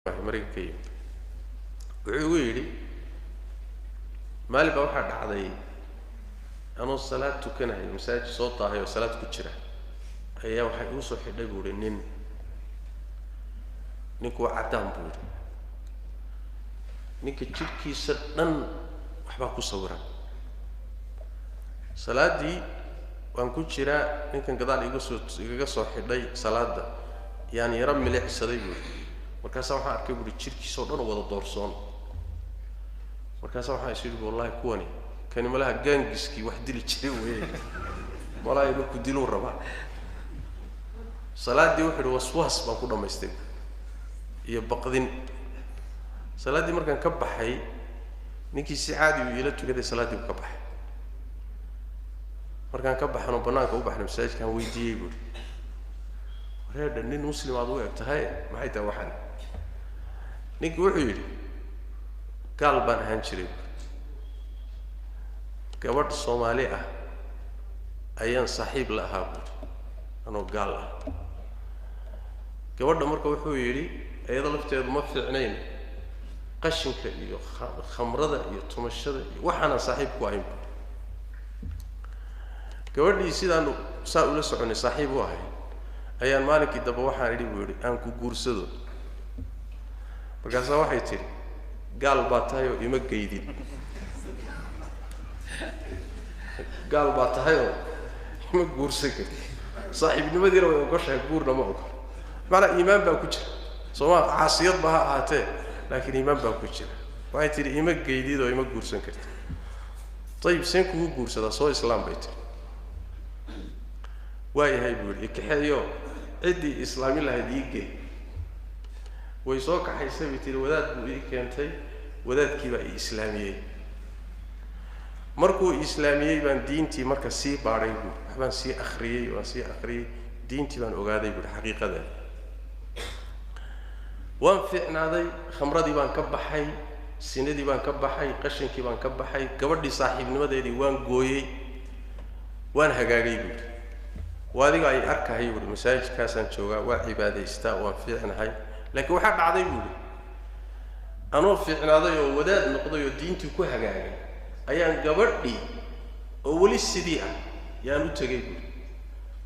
markay wuxuu yiri maalba waxa dhacday anoo salaad tukanayo masaajid soo taahayo salaad ku jira ayaa waxa uu soo xidhay buuri ninku cadaan buuri ninka jirkiisa dhan waxba ku sawiran salaadii waan ku jira ninkan gadaal iga soo xidhay salaada yani yara milixsaday buuri markaas waxa arkay buuri jirkiisa oo dhan wada doorsoon markaas waxa isii wallahi kuwani kani malaha gaangiski wax dili jiray weey wallahi ku dilu raba salaadii wuxuu waswas baan ku dhameystay iyo baqdin salaadii markaan ka baxay ninkii si caadi u ila tukaday salaadii ka baxay markaan ka baxano banaanka u baxnay masaajidkan weydiiyay buuri wareeda nin muslim aad u egtahay maxay tahay waxan ninkii wuxuu yiri gaal baan ahaan jiray gabadh Soomaali ah ayaan saaxiib la ahaa buuri anoo gaal ah gabadha marka wuxuu yiri ayada lafteedu ma fiicnayn qashinka iyo khamrada iyo tumashada iyo waxana saaxiib ku ahayn gabadhii sidaan saa ula soconay saaxiib u ahay ayaan maalinkii daba waxaan idhi buu yiri aan ku guursado markaas waxay tiri gaal baa tahay oo ima geydin gaal baa tahay oo ima guursan kartid saaxiibnimadii way uga shahay guurna ma oga macna iimaan baa ku jira Soomaa caasiyad baa ahaatee laakiin iimaan baa ku jira waxay tiri ima geydid oo ima guursan kartid طيب seen ku guursada soo islaam bay tiri waayahay buu ikaxeeyo cidii islaami lahayd iigay way soo kaxaysay bitiri wadaad buu ii keentay wadaadkii baa islaamiyay markuu islaamiyay baan diintii marka sii baaray waxbaan sii akhriyay diintii baan ogaaday buu xaqiiqada waan fiicnaaday khamradii baan ka baxay sinadii baan ka baxay qashinkii baan ka baxay gabadhii saaxiibnimadeedii waan gooyay waan hagaagay buu waadiga ay arkahay buu masaajidkaasaan joogaa waa cibaadaystaa waan fiicnahay laakiin waxa dhacday buu anoo fiicnaaday oo wadaad noqday oo diintii ku hagaagay ayaan gabadhii oo wali sidii ah yaan u tagay buu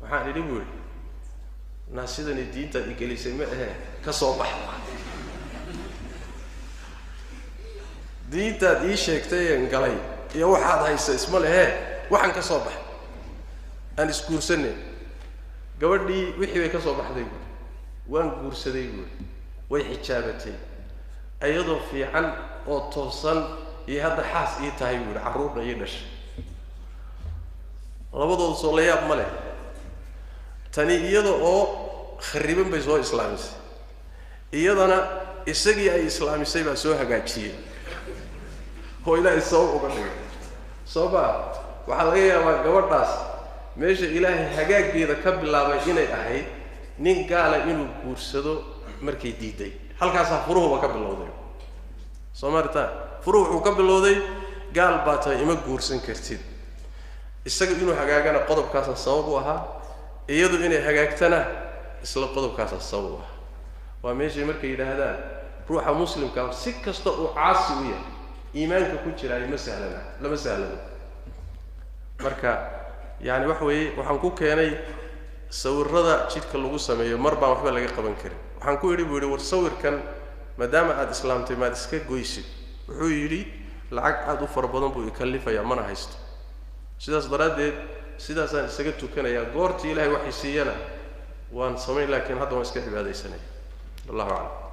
waxaan idhi buu naasidani diinta igelisay ma aha ka soo bax diinta ii sheegtay aan galay iyo waxaad haysa isma lehe waxaan ka soo bax aan isguursanay gabadhii wixii way ka soo baxday buu waan guursaday buu way xijaabatay ayadoo fiican oo toosan iyo hadda xaas ii tahay buu caruurna ii dhashay labadoodu soo la yaab ma leh tani iyada oo khariban bay soo islaamisay iyadana isagii ay islaamisay baa soo hagaajiyay oo ilaahay soo uga dhigay sababa waxa laga yaabaa gabadhaas meesha ilaahay hagaageeda ka bilaabay inay ahayd nin gaala inuu guursado markay diiday halkaas furuhuba ka bilowday Soomaarta furuhu ka bilowday gaal baa tahay ima guursan kartid isaga inuu hagaagana qodobkaas sabab u ahaa iyadu inay hagaagtana isla qodobkaas sabab u ahaa waa meesha markay yiraahdaan ruuxa muslimka si kasta oo caasi u yahay iimaanka ku jira ay masahlana lama sahlana marka yani wax weey waxaan ku keenay sawirrada jidka lagu sameeyo marba waxba laga qaban karin waxaan ku yiri buu war sawirkan maadaama aad islaamtay maad iska goysid wuxuu yiri lacag aad u far badan buu ikalifayaa mana haysto sidaas daraadeed sidaasaan isaga tukanayaa goortii ilaahay wax siiyana waan sameyn laakiin hadda waan iska cibaadaysanay wallahu a'lam